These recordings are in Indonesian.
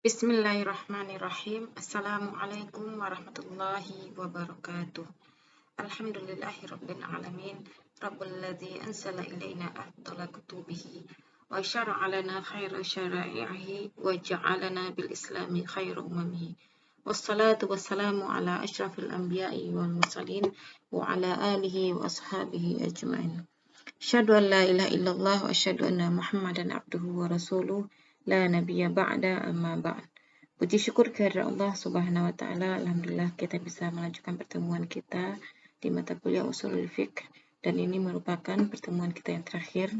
Bismillahirrahmanirrahim. Assalamualaikum warahmatullahi wabarakatuh. Alhamdulillahirabbil alamin. Rabbul ladzi anzala ilaina afdhala kutubihi wa syara'a lana khaira syara'ihi wa ja'alana bil islami khaira umamihi. Wassalatu wassalamu ala asyrafil anbiya'i wal mursalin wa ala alihi wa ashabihi ajmain. Asyhadu an la ilaha illallah wa asyhadu anna Muhammadan abduhu wa rasuluh. La nabiyya ba'da amma ba'd. Puji syukur kehadirat Allah Subhanahu wa taala. Alhamdulillah kita bisa melanjutkan pertemuan kita di mata kuliah Ushulul Fiqh, dan ini merupakan pertemuan kita yang terakhir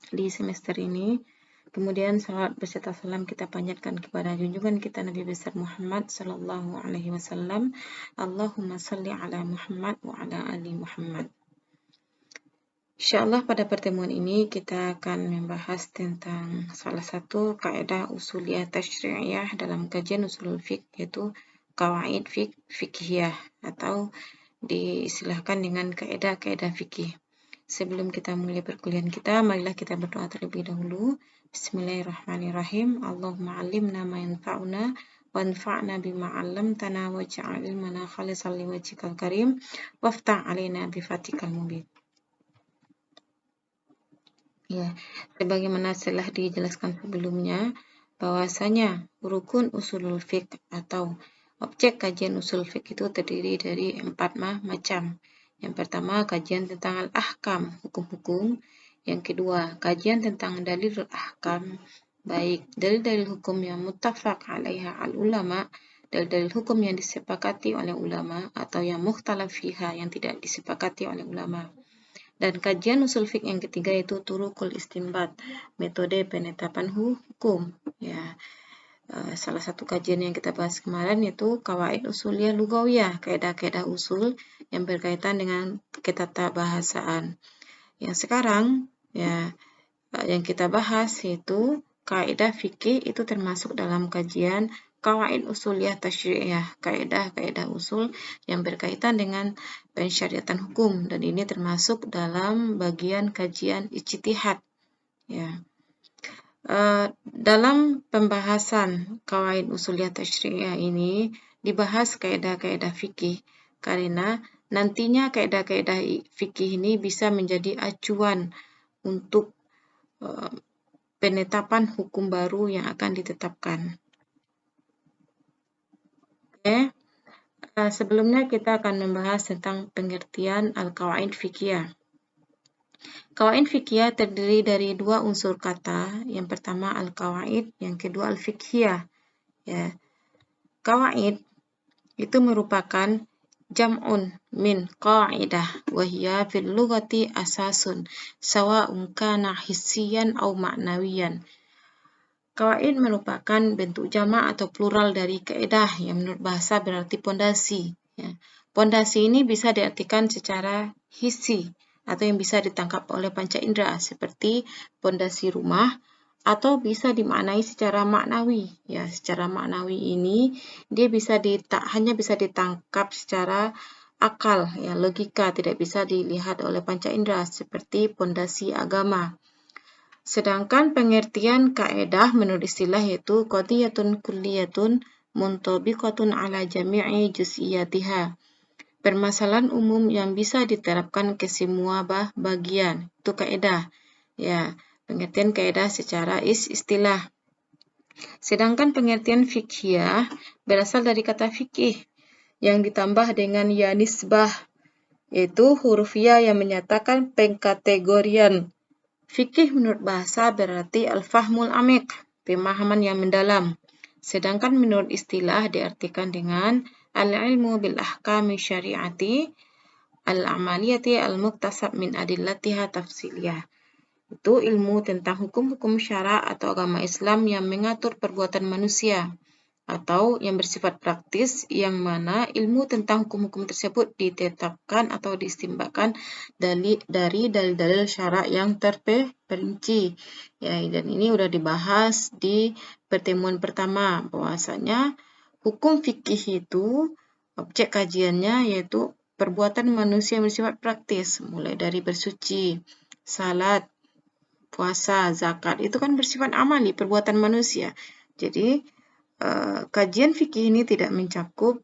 di semester ini. Kemudian salawat beserta salam kita panjatkan kepada junjungan kita Nabi besar Muhammad sallallahu alaihi wasallam. Allahumma salli ala Muhammad wa ala ali Muhammad. Insyaallah pada pertemuan ini kita akan membahas tentang salah satu kaidah usuliyah tasyri'iyah dalam kajian usulul fiqh, yaitu qawaid fiqhiyah atau diistilahkan dengan kaidah-kaidah fikih. Sebelum kita mulai perkuliahan kita, marilah kita berdoa terlebih dahulu. Bismillahirrahmanirrahim. Allahumma 'allimna ma yanfa'una wanfa'na bima 'allamtana waj'al ilmana khalisan liwajhikal karim waftah 'alaina bi fatikal mubin. Ya, sebagaimana telah dijelaskan sebelumnya, bahwasanya rukun usulul fiqh atau objek kajian usul fiqh itu terdiri dari 4 macam. Yang pertama, kajian tentang al-ahkam, hukum-hukum. Yang kedua, kajian tentang dalilul ahkam, baik dalil-dalil hukum yang muttafaq 'alaiha al-ulama, dalil-dalil hukum yang disepakati oleh ulama, atau yang mukhtalaf fiha, yang tidak disepakati oleh ulama. Dan kajian usul fiqh yang ketiga yaitu turukul istinbat, metode penetapan hukum. Ya, salah satu kajian yang kita bahas kemarin yaitu qawaid usuliyah lugawiyah, kaidah-kaidah usul yang berkaitan dengan ketatabahasaan. Yang sekarang ya yang kita bahas yaitu kaidah fikih, itu termasuk dalam kajian qawaid usuliyah tasyri'iyah, kaidah-kaidah usul yang berkaitan dengan pensyariatan hukum, dan ini termasuk dalam bagian kajian ijtihad. Ya. Dalam pembahasan qawaid usuliyah tasyri'iyah ini dibahas kaidah-kaidah fikih karena nantinya kaidah-kaidah fikih ini bisa menjadi acuan untuk penetapan hukum baru yang akan ditetapkan. Oke. Sebelumnya kita akan membahas tentang pengertian al-qawaid fiqhiyah. Qawaid fiqhiyah terdiri dari 2 unsur kata. Yang pertama al-qawaid, yang kedua al-fiqhiyah. Ya. Qawaid itu merupakan jam'un min qa'idah wa hiya fil lughati asasun sawa'un kana hissiyan aw ma'nawiyan. Qawaid merupakan bentuk jamak atau plural dari kaidah yang menurut bahasa berarti pondasi. Ya. Pondasi ini bisa diartikan secara hissi atau yang bisa ditangkap oleh panca indera seperti pondasi rumah, atau bisa dimaknai secara maknawi. Ya, secara maknawi ini dia hanya bisa ditangkap secara akal, ya, logika, tidak bisa dilihat oleh panca indera seperti pondasi agama. Sedangkan pengertian kaidah menurut istilah yaitu qadhiyatun kulliyatun muntabiqatun ala jami'i juz'iyatiha. Permasalahan umum yang bisa diterapkan ke semua bagian. Itu kaidah. Ya, pengertian kaidah secara istilah. Sedangkan pengertian fiqhiyah berasal dari kata fikih yang ditambah dengan ya nisbah, yaitu huruf ya yang menyatakan pengkategorian. Fikih menurut bahasa berarti al-fahmul amik, pemahaman yang mendalam. Sedangkan menurut istilah diartikan dengan al-ilmu bil ahkami syari'ati al-amaliyati al-muktasab min adillatiha tafsiliyah. Itu ilmu tentang hukum-hukum syara atau agama Islam yang mengatur perbuatan manusia atau yang bersifat praktis, yang mana ilmu tentang hukum-hukum tersebut ditetapkan atau diistimbakan dari dalil-dalil syara yang terperinci. Ya, dan ini sudah dibahas di pertemuan pertama, bahwasanya hukum fikih itu objek kajiannya yaitu perbuatan manusia yang bersifat praktis, mulai dari bersuci, salat, puasa, zakat, itu kan bersifat amali, perbuatan manusia. Jadi kajian fikih ini tidak mencakup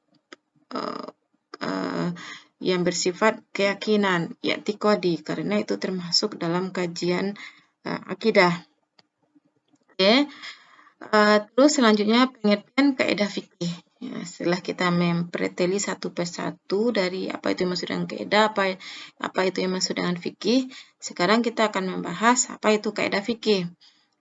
yang bersifat keyakinan, i'tiqadi, karena itu termasuk dalam kajian akidah. Oke. Terus selanjutnya pengertian kaidah fikih. Ya, setelah kita mempreteli satu persatu dari apa itu yang dimaksud dengan kaidah, apa itu yang dimaksud dengan fikih, sekarang kita akan membahas apa itu kaidah fikih.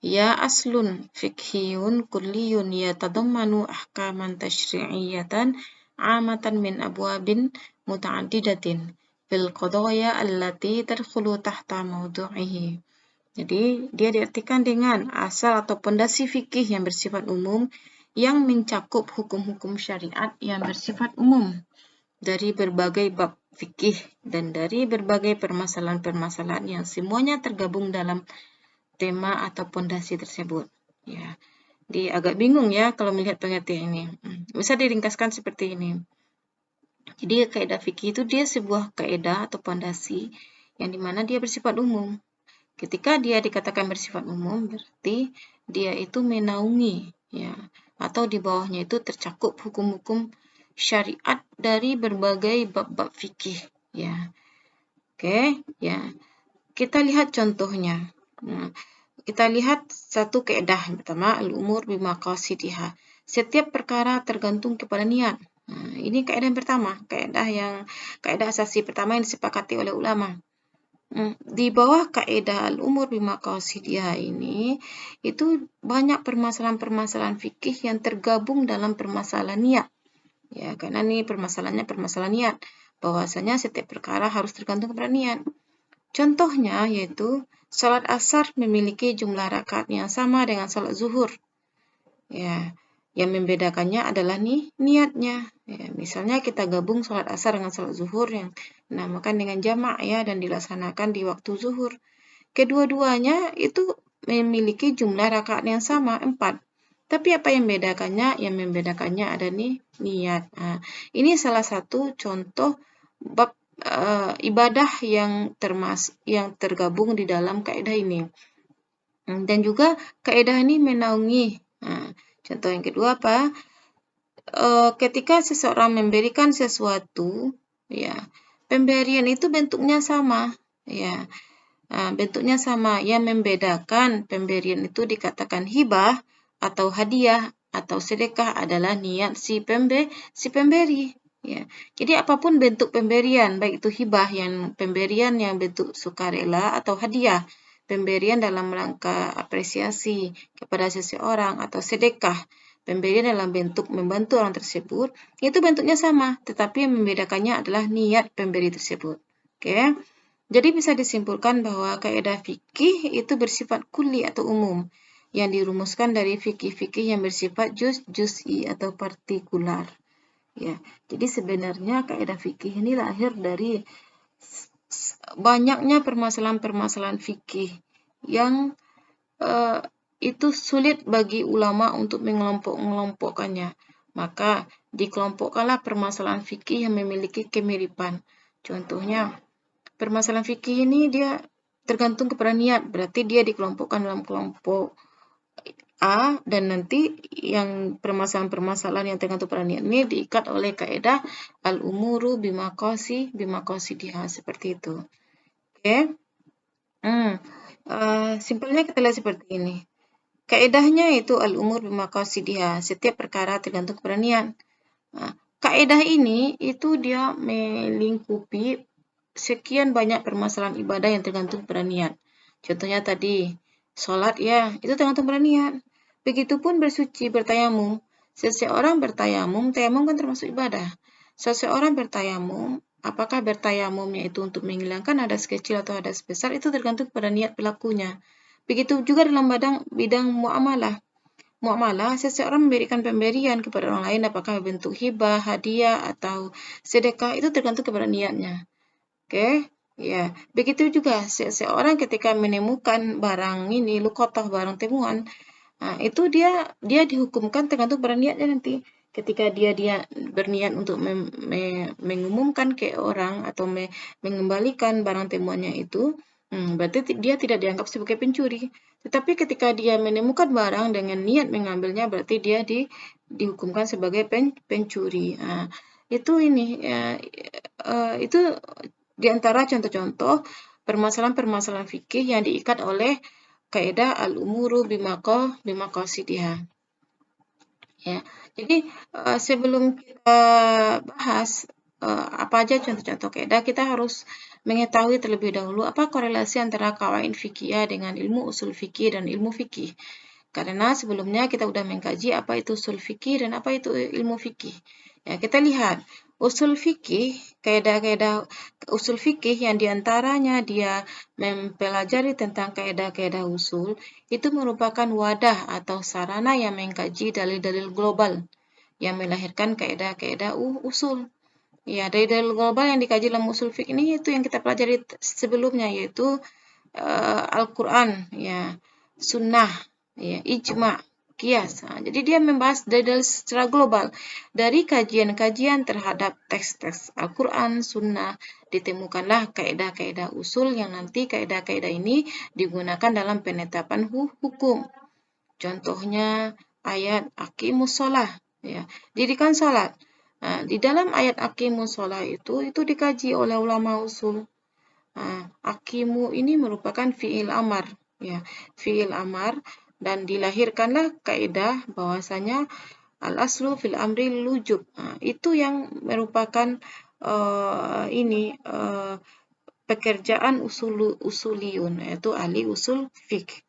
Ya aslun fikhiyun kulliyun yatadammanu ahkaman tasyri'iyatan amatan min abwabin muta'addidatin fil qadaya allati tadkhulu tahta mawdu'ihi. Jadi, dia diartikan dengan asal atau pondasi fikih yang bersifat umum yang mencakup hukum-hukum syariat yang bersifat umum dari berbagai bab fikih dan dari berbagai permasalahan-permasalahan yang semuanya tergabung dalam tema atau pondasi tersebut. Ya, agak bingung ya kalau melihat pengertian ini. Bisa diringkaskan seperti ini. Jadi, kaidah fikih itu dia sebuah kaidah atau pondasi yang dimana dia bersifat umum. Ketika dia dikatakan bersifat umum, berarti dia itu menaungi, ya, atau di bawahnya itu tercakup hukum-hukum syariat dari berbagai bab-bab fikih, ya. Oke, ya. Kita lihat contohnya. Nah, kita lihat satu kaidah pertama, al-umur bimaqasidiha. Setiap perkara tergantung kepada niat. Nah, ini kaidah yang pertama, kaidah asasi pertama yang disepakati oleh ulama. Di bawah kaidah al-umur bimaqasidiha ini, itu banyak permasalahan-permasalahan fikih yang tergabung dalam permasalahan niat. Ya, karena ini permasalahannya permasalahan niat. Bahwasanya setiap perkara harus tergantung kepada niat. Contohnya yaitu salat asar memiliki jumlah rakaat yang sama dengan salat zuhur. Ya, yang membedakannya adalah niatnya. Ya, misalnya kita gabung sholat asar dengan sholat zuhur yang dinamakan dengan jamak ya dan dilaksanakan di waktu zuhur. Kedua-duanya itu memiliki jumlah rakaat yang sama 4. Tapi apa yang membedakannya? Yang membedakannya ada niat. Nah, ini salah satu contoh bab ibadah yang tergabung di dalam kaidah ini. Dan juga kaidah ini menaungi. Nah, contoh yang kedua apa? Ketika seseorang memberikan sesuatu, ya, pemberian itu bentuknya sama, ya. Bentuknya sama. Yang membedakan pemberian itu dikatakan hibah atau hadiah atau sedekah adalah niat si pemberi. Ya. Jadi apapun bentuk pemberian, baik itu hibah yang pemberian yang bentuk sukarela atau hadiah, pemberian dalam rangka apresiasi kepada seseorang atau sedekah, pemberian dalam bentuk membantu orang tersebut, itu bentuknya sama, tetapi yang membedakannya adalah niat pemberi tersebut. Oke. Jadi bisa disimpulkan bahwa kaidah fikih itu bersifat kulli atau umum yang dirumuskan dari fikih-fikih yang bersifat juz'i atau partikular. Ya, jadi sebenarnya kaidah fikih ini lahir dari banyaknya permasalahan-permasalahan fikih yang itu sulit bagi ulama untuk mengelompokkannya. Maka dikelompokkanlah permasalahan fikih yang memiliki kemiripan. Contohnya, permasalahan fikih ini dia tergantung kepada niat, berarti dia dikelompokkan dalam kelompok A dan nanti yang permasalahan-permasalahan yang tergantung pada niat ini diikat oleh kaidah al-umuru bimaqasidiha seperti itu. Oke. Simpelnya kita lihat seperti ini. Kaidahnya itu al-umur bimaqasidiha, setiap perkara tergantung kepada niat. Kaidah ini itu dia melingkupi sekian banyak permasalahan ibadah yang tergantung pada niat. Contohnya tadi, sholat ya, itu tergantung pada niat. Begitupun bersuci, bertayamum. Seseorang bertayamum, tayamum kan termasuk ibadah. Seseorang bertayamum, apakah bertayamumnya itu untuk menghilangkan hadas kecil atau hadas besar, itu tergantung pada niat pelakunya. Begitu juga dalam bidang muamalah. Muamalah, seseorang memberikan pemberian kepada orang lain, apakah bentuk hibah, hadiah, atau sedekah, itu tergantung kepada niatnya. Oke, ya. Begitu juga seseorang ketika menemukan barang ini, luqatah, barang temuan, itu dia dihukumkan tergantung pada niatnya nanti. Ketika dia berniat untuk mengumumkan ke orang atau mengembalikan barang temuannya itu, berarti dia tidak dianggap sebagai pencuri. Tetapi ketika dia menemukan barang dengan niat mengambilnya, berarti dia dihukumkan sebagai pencuri. Itu itu di antara contoh-contoh permasalahan-permasalahan fikih yang diikat oleh kaidah al-umuru bimaqasidiha. Ya, jadi sebelum kita bahas apa aja contoh-contoh kaidah, kita harus mengetahui terlebih dahulu apa korelasi antara qawaid fikih dengan ilmu usul fikih dan ilmu fikih. Karena sebelumnya kita sudah mengkaji apa itu usul fikih dan apa itu ilmu fikih. Ya, kita lihat usul fikih, kaidah-kaidah usul fikih yang diantaranya dia mempelajari tentang kaidah-kaidah usul, itu merupakan wadah atau sarana yang mengkaji dalil-dalil global yang melahirkan kaidah-kaidah usul. Ya, dalil-dalil global yang dikaji dalam usul fikih ini itu yang kita pelajari sebelumnya, yaitu Al-Quran, ya, sunnah, ya, ijma, kias. Jadi dia membahas dalil secara global. Dari kajian-kajian terhadap teks-teks Al-Quran, sunnah, ditemukanlah kaidah-kaidah usul yang nanti kaidah-kaidah ini digunakan dalam penetapan hukum. Contohnya ayat aqimus sholah, ya, dirikan sholat. Di dalam ayat aqimus sholah itu dikaji oleh ulama usul. Aqimu ini merupakan fi'il amar, ya, fi'il amar, dan dilahirkanlah kaidah bahwasanya al-aslu fil amri lujub. Itu yang merupakan pekerjaan usuliyun, yaitu ahli usul fiqh.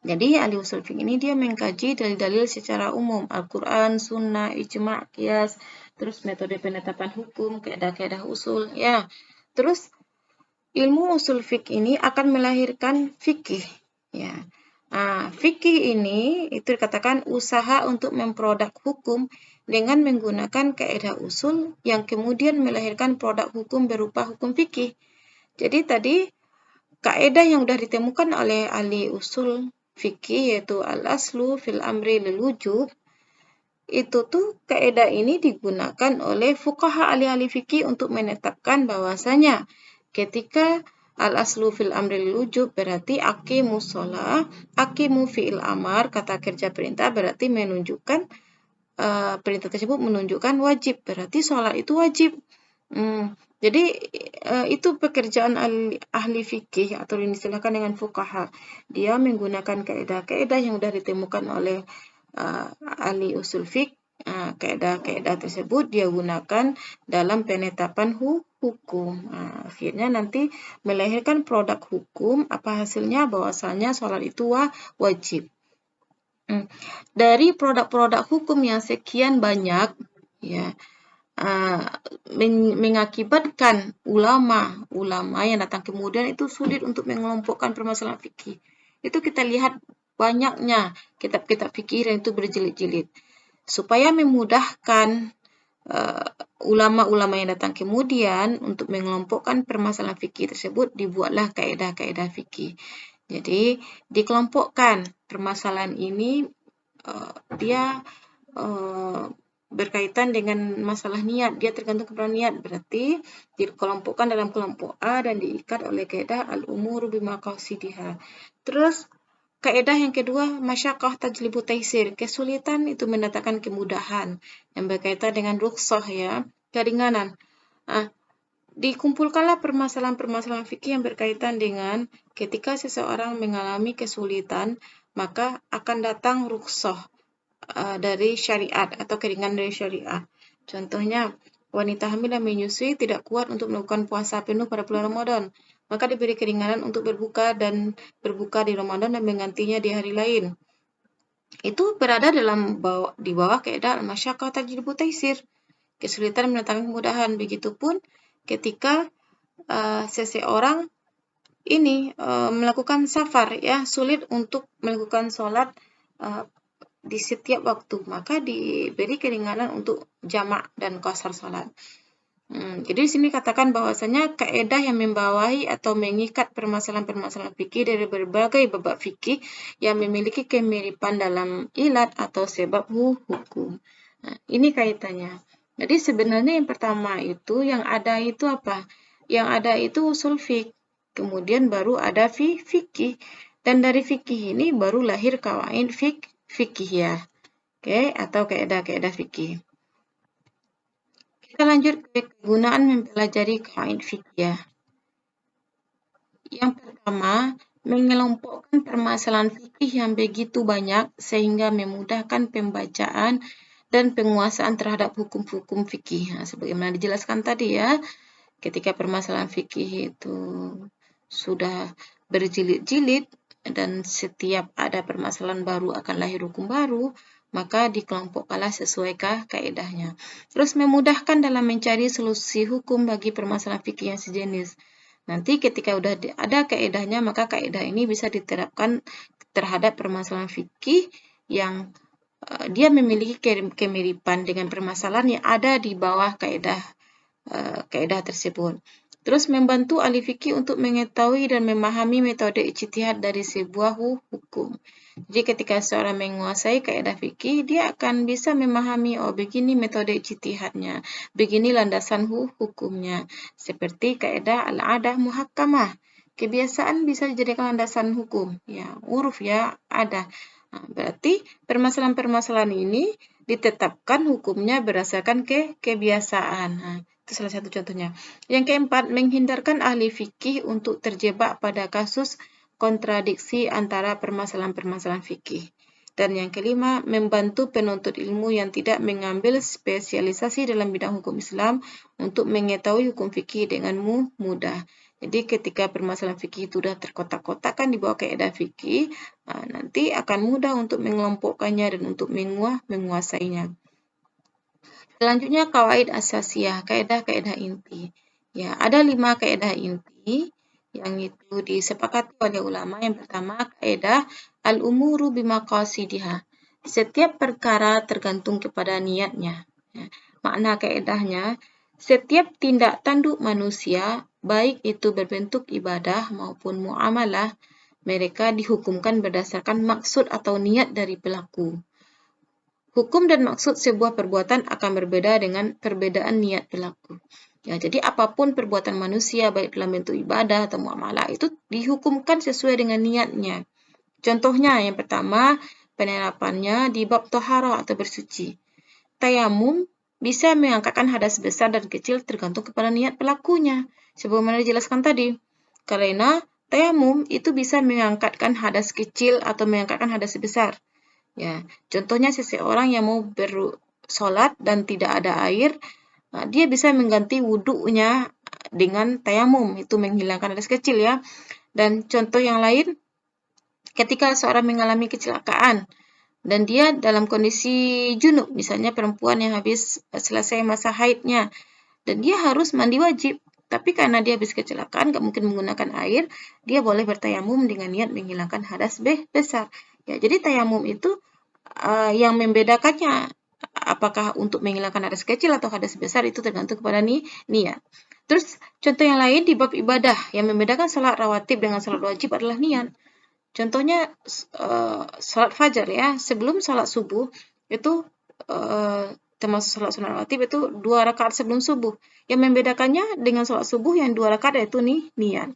Jadi ahli usul fiqh ini dia mengkaji dalil-dalil secara umum, Al-Quran, sunnah, ijma, qiyas, terus metode penetapan hukum, kaidah-kaidah usul, ya. Terus ilmu usul fiqh ini akan melahirkan fikih, ya. Fikih ini itu dikatakan usaha untuk memproduk hukum dengan menggunakan kaidah usul yang kemudian melahirkan produk hukum berupa hukum fikih. Jadi tadi kaidah yang sudah ditemukan oleh ahli usul fikih yaitu al-aslu fil amri lil wujub, itu tuh kaidah ini digunakan oleh fuqaha ahli-ahli fikih untuk menetapkan bahwasanya ketika al-aslu fil amri lil wujub berarti aqimus shalah, aqimu fi'il amar, kata kerja perintah berarti menunjukkan perintah tersebut menunjukkan wajib, berarti sholat itu wajib. Jadi itu pekerjaan ahli fikih atau diistilahkan dengan fuqaha. Dia menggunakan kaidah-kaidah yang sudah ditemukan oleh ahli usul fiqh. Kaidah-kaidah tersebut dia gunakan dalam penetapan hukum. Akhirnya nanti melahirkan produk hukum. Apa hasilnya? Bahwasanya sholat itu wajib. Dari produk-produk hukum yang sekian banyak, ya, mengakibatkan ulama yang datang kemudian itu sulit untuk mengelompokkan permasalahan fikih. Itu kita lihat banyaknya kitab-kitab fikih yang itu berjilid-jilid. Supaya memudahkan ulama-ulama yang datang kemudian untuk mengelompokkan permasalahan fikih tersebut, dibuatlah kaidah-kaidah fikih. Jadi dikelompokkan permasalahan ini dia berkaitan dengan masalah niat, dia tergantung kepada niat, berarti dikelompokkan dalam kelompok A dan diikat oleh kaidah al-umuru bimaqasidiha. Terus kaidah yang kedua, masyaqqah tajlibu taisir, kesulitan itu mendatangkan kemudahan, yang berkaitan dengan rukhsah, ya, keringanan. Dikumpulkanlah permasalahan-permasalahan fikih yang berkaitan dengan ketika seseorang mengalami kesulitan, maka akan datang rukhsah dari syariat atau keringanan dari syariat. Contohnya, wanita hamil dan menyusui tidak kuat untuk melakukan puasa penuh pada bulan Ramadan, maka diberi keringanan untuk berbuka di Ramadan dan menggantinya di hari lain. Itu berada di bawah kaidah al-masyaqqah tajlibu taisir. Kesulitan mendatangkan kemudahan. Begitupun ketika seseorang ini melakukan safar, ya, sulit untuk melakukan sholat di setiap waktu, maka diberi keringanan untuk jamak dan qasar sholat. Jadi di sini katakan bahwasanya kaidah yang membawahi atau mengikat permasalahan-permasalahan fikih dari berbagai bab fikih yang memiliki kemiripan dalam ilat atau sebab hukum. Ini kaitannya. Jadi sebenarnya yang pertama itu yang ada itu apa? Yang ada itu usul fiqh. Kemudian baru ada fikih. Dan dari fikih ini baru lahir qawaid fikihiyah, atau kaidah-kaidah fikih. Kita lanjut ke kegunaan mempelajari qawaid fikihiyah. Yang pertama, mengelompokkan permasalahan fikih yang begitu banyak sehingga memudahkan pembacaan dan penguasaan terhadap hukum-hukum fikih. Nah, sebagaimana dijelaskan tadi ya, ketika permasalahan fikih itu sudah berjilid-jilid dan setiap ada permasalahan baru akan lahir hukum baru, maka dikelompokkanlah sesuaikah kaedahnya. Terus memudahkan dalam mencari solusi hukum bagi permasalahan fikih yang sejenis. Nanti ketika udah ada kaedahnya, maka kaedah ini bisa diterapkan terhadap permasalahan fikih yang dia memiliki kemiripan dengan permasalahan yang ada di bawah kaedah tersebut. Terus membantu ahli fikih untuk mengetahui dan memahami metode ijtihad dari sebuah hukum. Jadi ketika seorang menguasai kaedah fikih, dia akan bisa memahami, oh begini metode ijtihadnya, begini landasan hukumnya. Seperti kaedah al-adah muhakkamah. Kebiasaan bisa dijadikan landasan hukum. Ya, uruf ya, ada. Nah, berarti permasalahan-permasalahan ini ditetapkan hukumnya berdasarkan kebiasaan. Nah, itu salah satu contohnya. Yang keempat, menghindarkan ahli fikih untuk terjebak pada kasus kontradiksi antara permasalahan-permasalahan fikih. Dan yang kelima, membantu penuntut ilmu yang tidak mengambil spesialisasi dalam bidang hukum Islam untuk mengetahui hukum fikih dengan mudah. Jadi ketika permasalahan fikih itu sudah terkotak-kotakkan di bawah kaidah fikih, nanti akan mudah untuk mengelompokkannya dan untuk menguasainya. Selanjutnya kawaid asasiyah, kaidah-kaidah inti. Ya, ada 5 kaidah inti yang itu disepakati oleh ulama. Yang pertama, kaidah al-umuru bimaqasidiha. Setiap perkara tergantung kepada niatnya. Ya, makna kaidahnya, setiap tindak tanduk manusia, baik itu berbentuk ibadah maupun muamalah, mereka dihukumkan berdasarkan maksud atau niat dari pelaku. Hukum dan maksud sebuah perbuatan akan berbeda dengan perbedaan niat pelaku. Ya, jadi apapun perbuatan manusia, baik dalam bentuk ibadah atau muamalah, itu dihukumkan sesuai dengan niatnya. Contohnya, yang pertama, penerapannya di bab tohara atau bersuci. Tayamum bisa mengangkatkan hadas besar dan kecil tergantung kepada niat pelakunya. Sebagaimana dijelaskan tadi, karena tayamum itu bisa mengangkatkan hadas kecil atau mengangkatkan hadas besar. Ya, contohnya seseorang yang mau bersolat dan tidak ada air, dia bisa mengganti wudhunya dengan tayamum, itu menghilangkan hadas kecil ya. Dan contoh yang lain, ketika seorang mengalami kecelakaan dan dia dalam kondisi junub, misalnya perempuan yang habis selesai masa haidnya, dan dia harus mandi wajib, tapi karena dia habis kecelakaan, nggak mungkin menggunakan air, dia boleh bertayamum dengan niat menghilangkan hadas besar. Ya, jadi tayamum itu yang membedakannya apakah untuk menghilangkan hadas kecil atau hadas besar itu tergantung kepada niat. Terus contoh yang lain di bab ibadah yang membedakan salat rawatib dengan salat wajib adalah niat. Contohnya salat fajar ya, sebelum salat subuh itu termasuk salat sunat rawatib itu 2 rakaat sebelum subuh. Yang membedakannya dengan salat subuh yang 2 rakaat yaitu niat.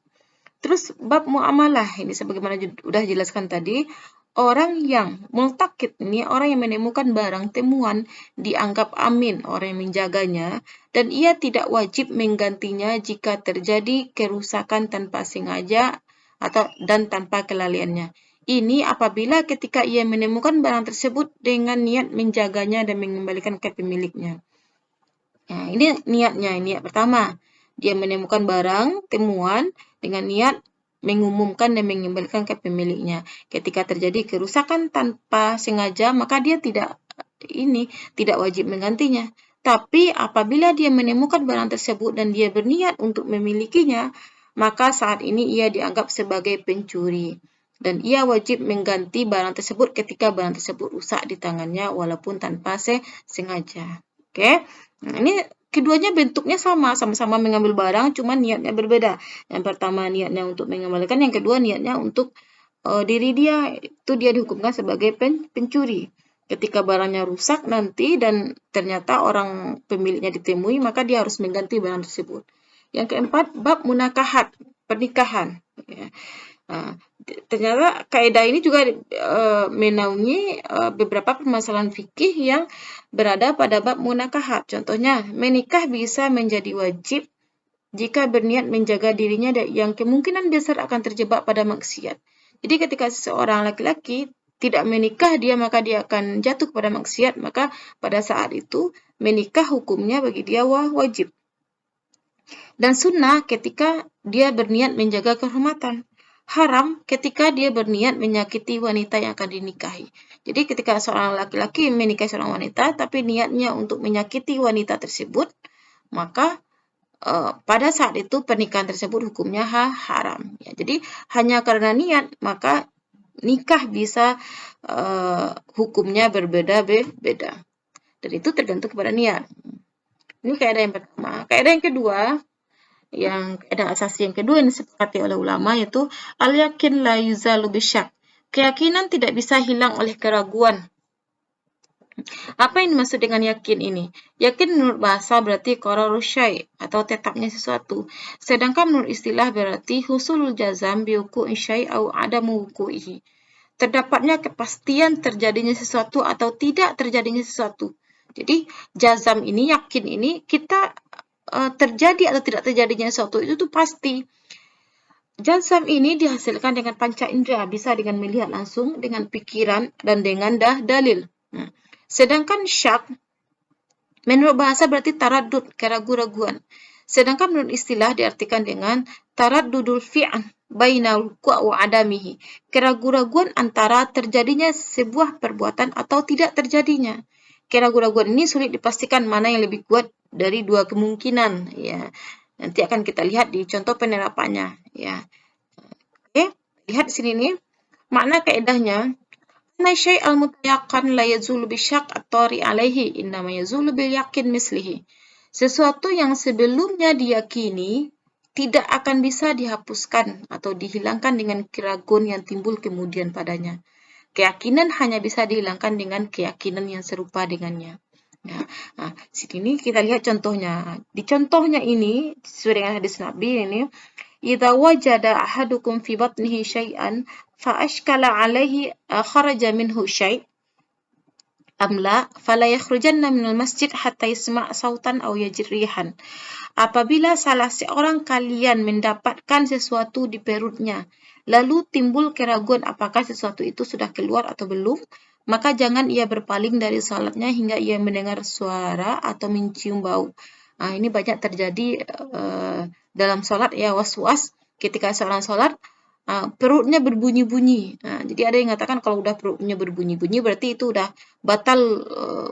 Terus bab muamalah ini sebagaimana sudah jelaskan tadi, orang yang multakid ini orang yang menemukan barang temuan dianggap amin, orang yang menjaganya, dan ia tidak wajib menggantinya jika terjadi kerusakan tanpa sengaja dan tanpa kelalaiannya. Ini apabila ketika ia menemukan barang tersebut dengan niat menjaganya dan mengembalikan ke pemiliknya. Nah, ini niatnya, niat pertama. Dia menemukan barang temuan dengan niat mengumumkan dan mengembalikan ke pemiliknya. Ketika terjadi kerusakan tanpa sengaja, maka dia tidak wajib menggantinya. Tapi apabila dia menemukan barang tersebut dan dia berniat untuk memilikinya, maka saat ini ia dianggap sebagai pencuri. Dan ia wajib mengganti barang tersebut ketika barang tersebut rusak di tangannya walaupun tanpa sengaja. Oke. Nah, ini keduanya bentuknya sama-sama mengambil barang, cuma niatnya berbeda. Yang pertama niatnya untuk mengembalikan, yang kedua niatnya untuk diri dia, itu dia dihukumkan sebagai pencuri. Ketika barangnya rusak nanti dan ternyata orang pemiliknya ditemui, maka dia harus mengganti barang tersebut. Yang keempat, bab munakahat, pernikahan. Ya. Ternyata kaidah ini juga menaungi beberapa permasalahan fikih yang berada pada bab munakahat. Contohnya, menikah bisa menjadi wajib jika berniat menjaga dirinya yang kemungkinan besar akan terjebak pada maksiat. Jadi ketika seseorang laki-laki tidak menikah maka dia akan jatuh kepada maksiat, maka pada saat itu menikah hukumnya bagi dia wajib. Dan sunnah ketika dia berniat menjaga kehormatan. Haram ketika dia berniat menyakiti wanita yang akan dinikahi. Jadi ketika seorang laki-laki menikahi seorang wanita, tapi niatnya untuk menyakiti wanita tersebut, maka pada saat itu pernikahan tersebut hukumnya haram. Ya, jadi hanya karena niat, maka nikah bisa hukumnya berbeda-beda. Dan itu tergantung kepada niat. Ini kaidah yang pertama. Kaidah yang kedua, kaidah asasi yang kedua yang disepakati oleh ulama yaitu al-yakin la yuzalu bisyak. Keyakinan tidak bisa hilang oleh keraguan. Apa yang dimaksud dengan yakin ini? Yakin menurut bahasa berarti qararus syai' atau tetapnya sesuatu. Sedangkan menurut istilah berarti husulul jazam bi wuqu'i syai' au adamu wuqu'ihi. Terdapatnya kepastian terjadinya sesuatu atau tidak terjadinya sesuatu. Jadi jazam ini, yakin ini kita terjadi atau tidak terjadinya sesuatu itu tuh pasti. Jazam ini dihasilkan dengan panca indera, bisa dengan melihat langsung, dengan pikiran, dan dengan dalil. Sedangkan syak, menurut bahasa berarti taraddud, keraguan-raguan. Sedangkan menurut istilah diartikan dengan taraddudul fi'an bainal wuqu' wa adamihi. Keraguan-raguan antara terjadinya sebuah perbuatan atau tidak terjadinya. Keraguan-raguan ini sulit dipastikan mana yang lebih kuat dari dua kemungkinan, ya. Nanti akan kita lihat di contoh penerapannya, ya. Oke, lihat di sini nih. Makna kaidahnya, anna syai'al mutayaqan la yazulu bisyak at-tari alaihi, innama yazulu bil yakin mislihi. Sesuatu yang sebelumnya diyakini tidak akan bisa dihapuskan atau dihilangkan dengan keraguan yang timbul kemudian padanya. Keyakinan hanya bisa dihilangkan dengan keyakinan yang serupa dengannya. Nah, sini kita lihat contohnya. Di contohnya ini, sesuai dengan hadis Nabi ini, idza wajada ahadukum fi batnihi syai'an fa ashkala alaihi kharaja minhu syai' amla fala yakhrujanna minal masjid hatta yasma' sautan aw yajid rihan. Apabila salah seorang kalian mendapatkan sesuatu di perutnya, lalu timbul keraguan apakah sesuatu itu sudah keluar atau belum, maka jangan ia berpaling dari salatnya hingga ia mendengar suara atau mencium bau. Ini banyak terjadi dalam salat, ya, was-was ketika seorang salat perutnya berbunyi-bunyi. Jadi ada yang mengatakan kalau udah perutnya berbunyi-bunyi berarti itu udah batal,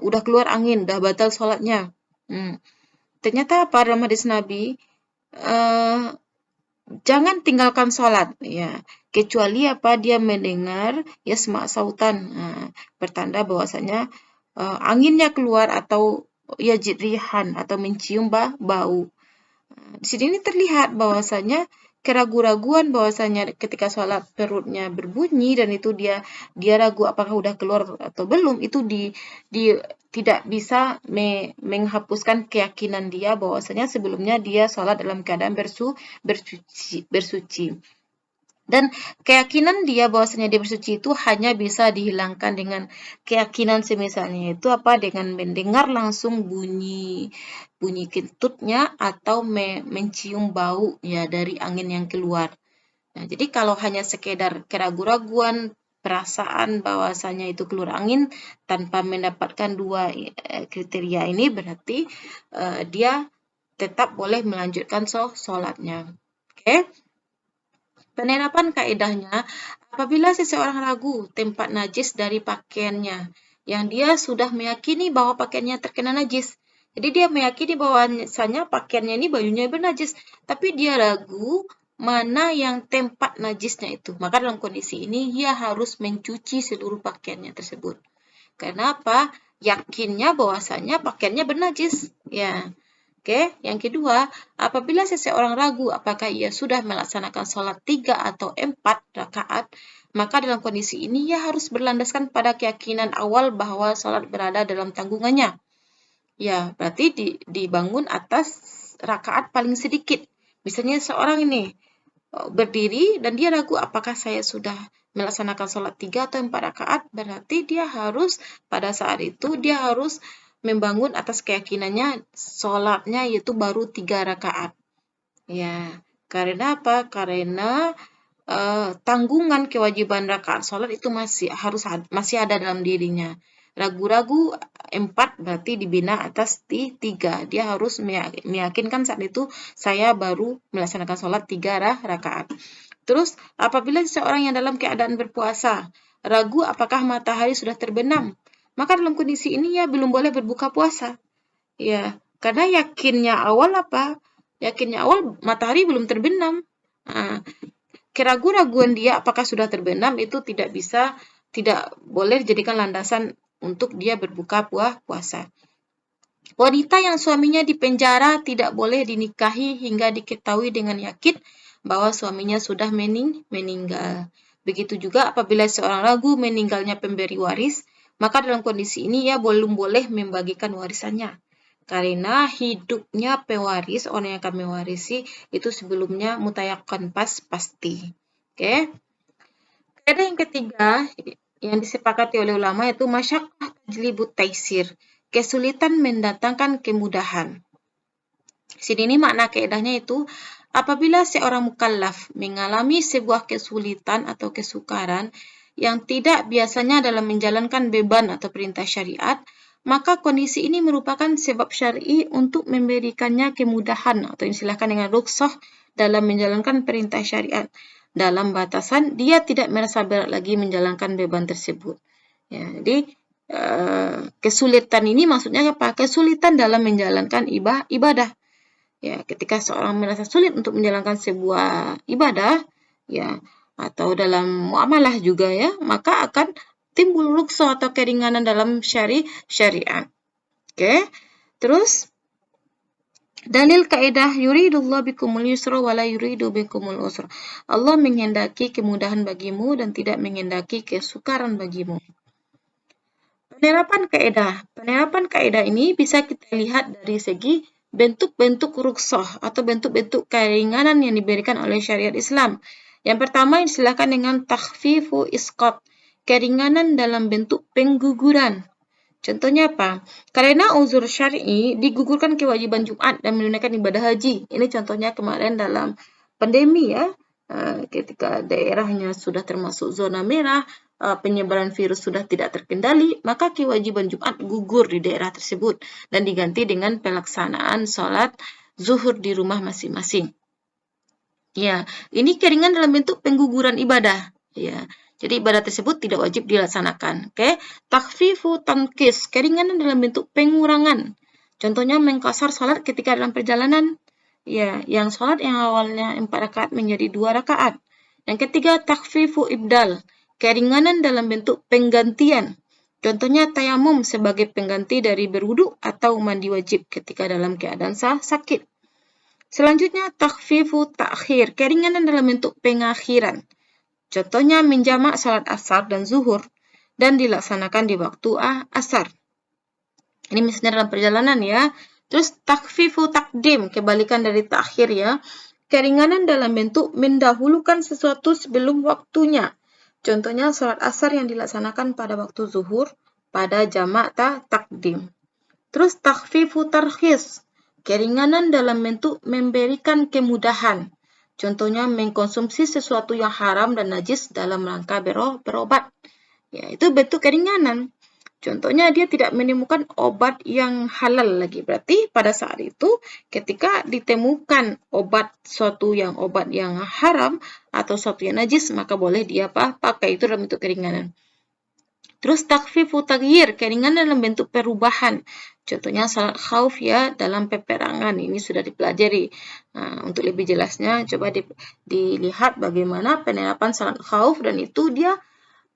udah keluar angin, udah batal salatnya. Ternyata pada hadis Nabi, jangan tinggalkan sholat, ya, kecuali dia mendengar yasma' sautan, bertanda bahwasanya anginnya keluar atau yajid rihan atau mencium bau. Di sini terlihat bahwasanya keraguan-raguan bahwasanya ketika sholat perutnya berbunyi dan itu dia ragu apakah udah keluar atau belum, itu tidak bisa menghapuskan keyakinan dia bahwasanya sebelumnya dia sholat dalam keadaan bersuci. Dan keyakinan dia bahwasanya dia bersuci itu hanya bisa dihilangkan dengan keyakinan semisalnya itu dengan mendengar langsung bunyi kentutnya atau mencium bau, ya, dari angin yang keluar. Nah, jadi kalau hanya sekedar keraguan-raguan, perasaan bahwasanya itu keluar angin tanpa mendapatkan dua kriteria ini, berarti dia tetap boleh melanjutkan sholatnya. Oke? Penerapan kaidahnya, apabila seseorang ragu tempat najis dari pakaiannya, yang dia sudah meyakini bahwa pakaiannya terkena najis. Jadi dia meyakini bahwasanya pakaiannya ini bajunya bernajis, tapi dia ragu mana yang tempat najisnya itu. Maka dalam kondisi ini dia harus mencuci seluruh pakaiannya tersebut. Karena apa? Yakinnya bahwasanya pakaiannya bernajis, ya. Oke, yang kedua, apabila seseorang ragu apakah ia sudah melaksanakan sholat 3 atau 4 rakaat, maka dalam kondisi ini ia harus berlandaskan pada keyakinan awal bahwa sholat berada dalam tanggungannya. Ya, berarti dibangun atas rakaat paling sedikit. Misalnya seorang ini berdiri dan dia ragu apakah saya sudah melaksanakan sholat 3 atau 4 rakaat, berarti dia harus pada saat itu dia harus membangun atas keyakinannya sholatnya yaitu baru 3 rakaat. Ya, karena apa? Karena tanggungan kewajiban rakaat sholat itu masih ada dalam dirinya. Ragu-ragu 4 berarti dibina atas 3. Dia harus meyakinkan saat itu saya baru melaksanakan sholat 3 rakaat. Terus apabila seseorang yang dalam keadaan berpuasa ragu apakah matahari sudah terbenam, maka dalam kondisi ini ya belum boleh berbuka puasa. Ya, karena yakinnya awal apa? Yakinnya awal matahari belum terbenam. Nah, keraguan-raguan dia apakah sudah terbenam itu tidak boleh dijadikan landasan untuk dia berbuka puasa. Wanita yang suaminya dipenjara tidak boleh dinikahi hingga diketahui dengan yakin bahwa suaminya sudah meninggal. Begitu juga apabila seorang ragu meninggalnya pemberi waris, maka dalam kondisi ini ia belum boleh membagikan warisannya. Karena hidupnya pewaris, orang yang akan mewarisi itu sebelumnya mutayakan pasti. Oke. Kaidah yang ketiga yang disepakati oleh ulama yaitu masyaqqah tajlibut taisir, kesulitan mendatangkan kemudahan. Sini ini makna kaidahnya itu apabila seorang mukallaf mengalami sebuah kesulitan atau kesukaran yang tidak biasanya dalam menjalankan beban atau perintah syariat, maka kondisi ini merupakan sebab syar'i untuk memberikannya kemudahan atau istilahkan dengan rukhsah dalam menjalankan perintah syariat. Dalam batasan dia tidak merasa berat lagi menjalankan beban tersebut. Ya, jadi kesulitan ini maksudnya apa? Kesulitan dalam menjalankan ibadah. Ya, ketika seorang merasa sulit untuk menjalankan sebuah ibadah, ya, atau dalam muamalah juga ya, maka akan timbul rukhsah atau keringanan dalam syariat. Oke. Terus dalil kaidah yuridullah bikumul yusra wala yuridu bikumul usra. Allah menghendaki kemudahan bagimu dan tidak menghendaki kesukaran bagimu. Penerapan kaidah ini bisa kita lihat dari segi bentuk-bentuk rukhsah atau bentuk-bentuk keringanan yang diberikan oleh syariat Islam. Yang pertama diistilahkan dengan takhfifu isqat, keringanan dalam bentuk pengguguran. Contohnya apa? Karena uzur syar'i digugurkan kewajiban Jumat dan menunaikan ibadah haji. Ini contohnya kemarin dalam pandemi ya, ketika daerahnya sudah termasuk zona merah, penyebaran virus sudah tidak terkendali, maka kewajiban Jumat gugur di daerah tersebut dan diganti dengan pelaksanaan sholat zuhur di rumah masing-masing. Ya, ini keringan dalam bentuk pengguguran ibadah. Ya, jadi ibadah tersebut tidak wajib dilaksanakan. Oke, takhfifu tankis, keringanan dalam bentuk pengurangan. Contohnya mengkasar sholat ketika dalam perjalanan. Ya, yang sholat yang awalnya 4 rakaat menjadi 2 rakaat. Yang ketiga, takhfifu ibdal, keringanan dalam bentuk penggantian. Contohnya tayamum sebagai pengganti dari berwudu atau mandi wajib ketika dalam keadaan sakit. Selanjutnya, takhfifu ta'khir, keringanan dalam bentuk pengakhiran. Contohnya menjamak salat asar dan zuhur dan dilaksanakan di waktu asar. Ini misalnya dalam perjalanan ya. Terus takhfifu takdim, kebalikan dari ta'khir ya. Keringanan dalam bentuk mendahulukan sesuatu sebelum waktunya. Contohnya salat asar yang dilaksanakan pada waktu zuhur pada jamak takdim. Terus takhfifu tarkhis, keringanan dalam bentuk memberikan kemudahan. Contohnya mengkonsumsi sesuatu yang haram dan najis dalam rangka berobat. Ya, itu bentuk keringanan. Contohnya dia tidak menemukan obat yang halal lagi. Berarti pada saat itu ketika ditemukan obat yang haram atau suatu yang najis, maka boleh dia pakai itu dalam bentuk keringanan. Terus takhfifu taghyir, keringanan dalam bentuk perubahan. Contohnya salat khauf ya dalam peperangan, ini sudah dipelajari. Nah, untuk lebih jelasnya coba dilihat bagaimana penerapan salat khauf dan itu dia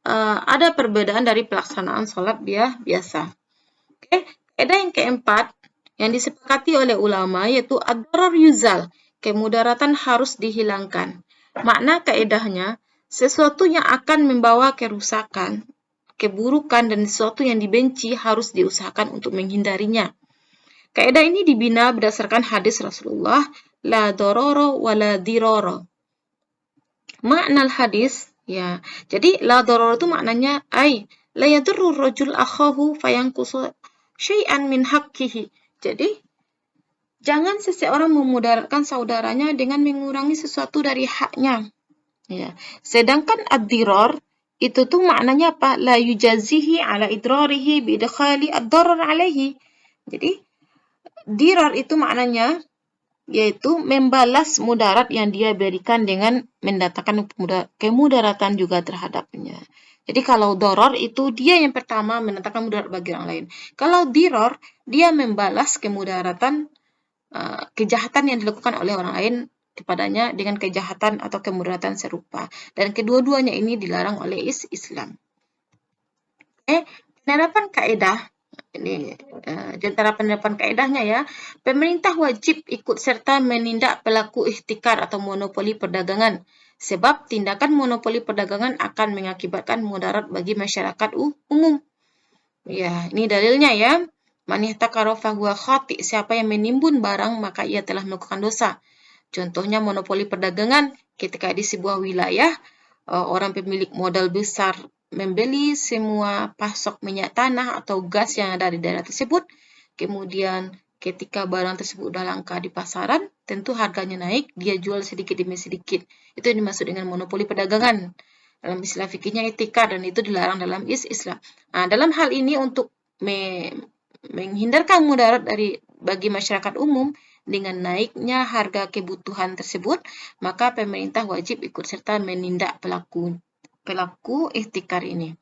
ada perbedaan dari pelaksanaan salat biasa. Oke, kaidah yang keempat yang disepakati oleh ulama yaitu ad-darar yuzal, kemudaratan harus dihilangkan. Makna kaidahnya sesuatu yang akan membawa kerusakan, keburukan dan sesuatu yang dibenci harus diusahakan untuk menghindarinya. Kaidah ini dibina berdasarkan hadis Rasulullah, la dororo wa la diroro. Makna hadis, ya. Jadi la darar itu maknanya la yadurru rajul akhahu fayanqusu syai'an min haqqihi. Jadi jangan seseorang memudaratkan saudaranya dengan mengurangi sesuatu dari haknya. Ya. Sedangkan ad-dirar itu tuh maknanya apa? La yujazihi ala idrarihi bidkhali ad-darar alaihi. Jadi dirar itu maknanya yaitu membalas mudarat yang dia berikan dengan mendatangkan kemudaratan juga terhadapnya. Jadi kalau doror itu dia yang pertama mendatangkan mudarat bagi orang lain. Kalau diror dia membalas kemudaratan kejahatan yang dilakukan oleh orang lain kepadanya dengan kejahatan atau kemudaratan serupa. Dan kedua-duanya ini dilarang oleh Islam. Penerapan kaidah ini di antara penerapan kaedahnya ya, pemerintah wajib ikut serta menindak pelaku ihtikar atau monopoli perdagangan, sebab tindakan monopoli perdagangan akan mengakibatkan mudarat bagi masyarakat umum. Ya, ini dalilnya ya. Man ihtakara fahuwa khati', siapa yang menimbun barang maka ia telah melakukan dosa. Contohnya monopoli perdagangan, ketika di sebuah wilayah orang pemilik modal besar membeli semua pasok minyak tanah atau gas yang ada di daerah tersebut. Kemudian ketika barang tersebut sudah langka di pasaran, tentu harganya naik, dia jual sedikit demi sedikit. Itu yang dimaksud dengan monopoli perdagangan. Dalam istilah fikihnya ihtikar, dan itu dilarang dalam Islam. Nah, dalam hal ini untuk menghindarkan mudarat bagi masyarakat umum dengan naiknya harga kebutuhan tersebut, maka pemerintah wajib ikut serta menindak pelaku ihtikar ini.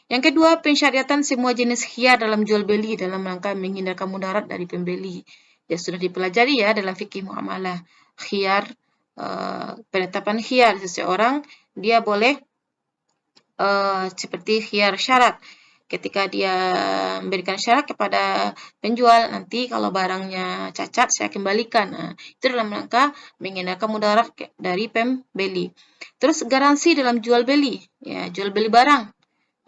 Yang kedua, pensyariatan semua jenis khiyar dalam jual beli dalam rangka menghindarkan mudarat dari pembeli. Ya sudah dipelajari ya dalam fikih muamalah. Khiyar, penetapan khiyar seseorang, dia boleh seperti khiyar syarat. Ketika dia memberikan syarat kepada penjual, nanti kalau barangnya cacat saya kembalikan. Nah, itu dalam rangka menghindarkan mudarat dari pembeli. Terus garansi dalam jual beli, ya jual beli barang.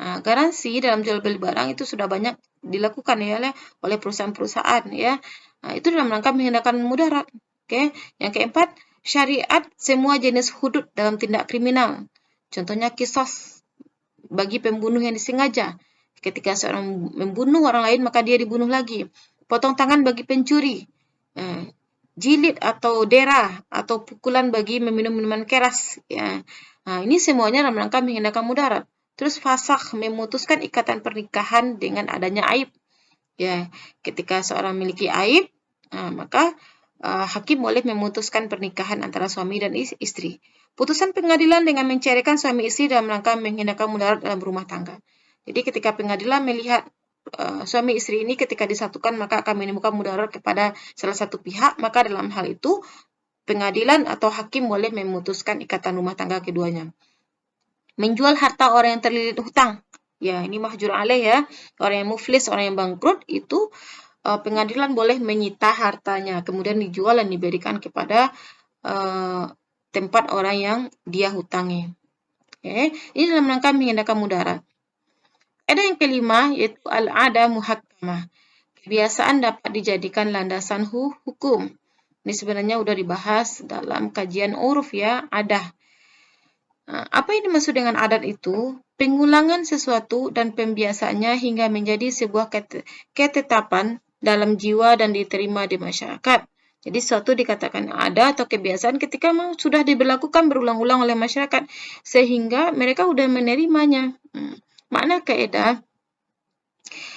Nah, garansi dalam jual beli barang itu sudah banyak dilakukan ya oleh perusahaan-perusahaan ya. Nah, itu dalam rangka menghindarkan mudarat. Oke. Yang keempat, syariat semua jenis hudud dalam tindak kriminal. Contohnya kisos bagi pembunuh yang disengaja. Ketika seorang membunuh orang lain, maka dia dibunuh lagi. Potong tangan bagi pencuri. Jilid atau derah atau pukulan bagi meminum minuman keras. Ya. Nah, ini semuanya dalam rangka menghindarkan mudarat. Terus fasakh, memutuskan ikatan pernikahan dengan adanya aib. Ya, ketika seorang memiliki aib, maka hakim boleh memutuskan pernikahan antara suami dan istri. Putusan pengadilan dengan menceraikan suami istri dalam rangka menghindarkan mudarat dalam rumah tangga. Jadi ketika pengadilan melihat suami istri ini ketika disatukan maka akan menimbulkan mudarat kepada salah satu pihak, maka dalam hal itu pengadilan atau hakim boleh memutuskan ikatan rumah tangga keduanya. Menjual harta orang yang terlilit hutang. Ya, ini mahjur alaih ya. Orang yang muflis, orang yang bangkrut itu pengadilan boleh menyita hartanya, kemudian dijual dan diberikan kepada tempat orang yang dia hutangi. Oke, ini dalam rangka menghindarkan mudarat. Ada yang kelima yaitu al-'ada muhakkamah. Kebiasaan dapat dijadikan landasan hukum. Ini sebenarnya sudah dibahas dalam kajian uruf ya, adah. Apa yang dimaksud dengan adat itu? Pengulangan sesuatu dan pembiasaannya hingga menjadi sebuah ketetapan dalam jiwa dan diterima di masyarakat. Jadi sesuatu dikatakan ada atau kebiasaan ketika memang sudah diberlakukan berulang-ulang oleh masyarakat sehingga mereka sudah menerimanya. Makna kaidah,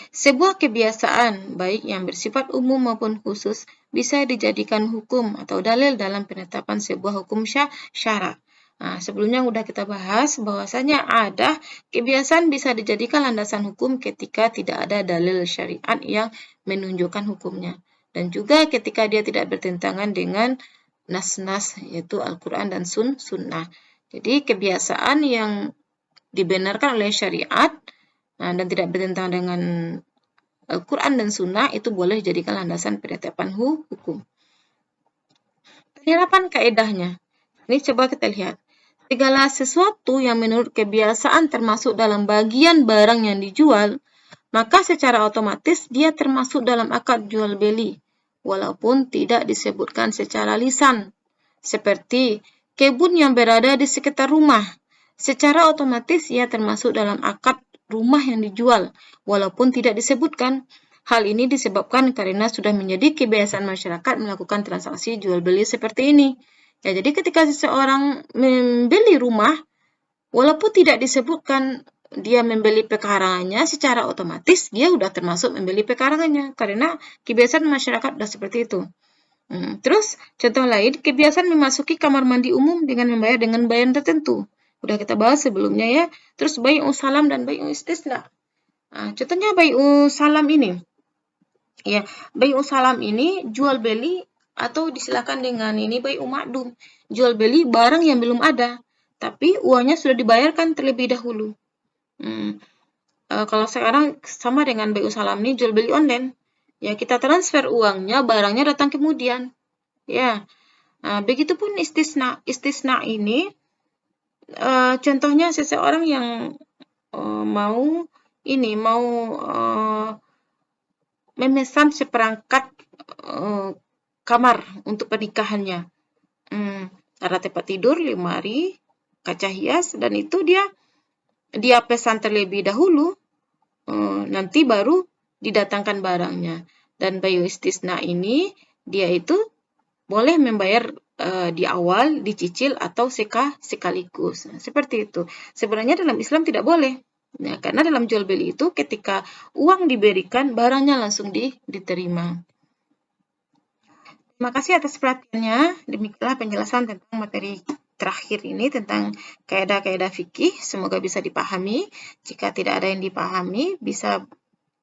sebuah kebiasaan baik yang bersifat umum maupun khusus bisa dijadikan hukum atau dalil dalam penetapan sebuah hukum syara'. Nah, sebelumnya sudah kita bahas bahwasanya ada kebiasaan bisa dijadikan landasan hukum ketika tidak ada dalil syariat yang menunjukkan hukumnya. Dan juga ketika dia tidak bertentangan dengan nas-nas yaitu Al-Quran dan sunnah. Jadi kebiasaan yang dibenarkan oleh syariat dan tidak bertentangan dengan Al-Quran dan sunnah itu boleh dijadikan landasan penetapan hukum. Penerapan kaedahnya. Ini coba kita lihat. Segala sesuatu yang menurut kebiasaan termasuk dalam bagian barang yang dijual, maka secara otomatis dia termasuk dalam akad jual beli, walaupun tidak disebutkan secara lisan. Seperti kebun yang berada di sekitar rumah. Secara otomatis ia termasuk dalam akad rumah yang dijual, walaupun tidak disebutkan. Hal ini disebabkan karena sudah menjadi kebiasaan masyarakat melakukan transaksi jual beli seperti ini. Ya, jadi ketika seseorang membeli rumah, walaupun tidak disebutkan dia membeli pekarangannya, secara otomatis dia sudah termasuk membeli pekarangannya karena kebiasaan masyarakat sudah seperti itu. Terus contoh lain, kebiasaan memasuki kamar mandi umum dengan membayar dengan bayaran tertentu. Udah kita bahas sebelumnya ya. Terus bai'u salam dan bai'u istisna. Contohnya bai'u salam ini. Ya, bai'u salam ini jual beli atau disilakan dengan ini bai'u ma'dum. Jual beli barang yang belum ada, tapi uangnya sudah dibayarkan terlebih dahulu. Kalau sekarang sama dengan bai'u salam ini jual beli online. Ya, kita transfer uangnya, barangnya datang kemudian. Ya, begitupun istisna. Istisna ini contohnya seseorang yang mau memesan seperangkat kamar untuk pernikahannya. Ada tempat tidur, lemari, kaca hias, dan itu dia pesan terlebih dahulu, nanti baru didatangkan barangnya. Dan bai'u istisna ini dia itu boleh membayar di awal, dicicil, atau sekaligus. Seperti itu. Sebenarnya dalam Islam tidak boleh. Ya, karena dalam jual beli itu ketika uang diberikan, barangnya langsung diterima. Terima kasih atas perhatiannya. Demikianlah penjelasan tentang materi terakhir ini tentang kaidah-kaidah fikih. Semoga bisa dipahami. Jika tidak ada yang dipahami, bisa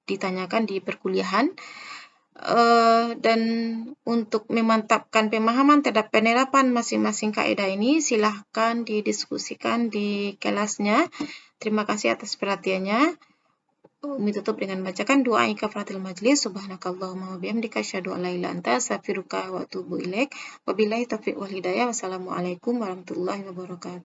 ditanyakan di perkuliahan. Dan untuk memantapkan pemahaman terhadap penerapan masing-masing kaidah ini, silahkan didiskusikan di kelasnya. Terima kasih atas perhatiannya. Umi tutup dengan bacakan doa kafaratul majlis. Subhanakallahumma wa bihamdika asyhadu an la ilaha illa anta astaghfiruka wa atubu ilaik. Wabillahi taufiq wal hidayah. Wassalamualaikum warahmatullahi wabarakatuh.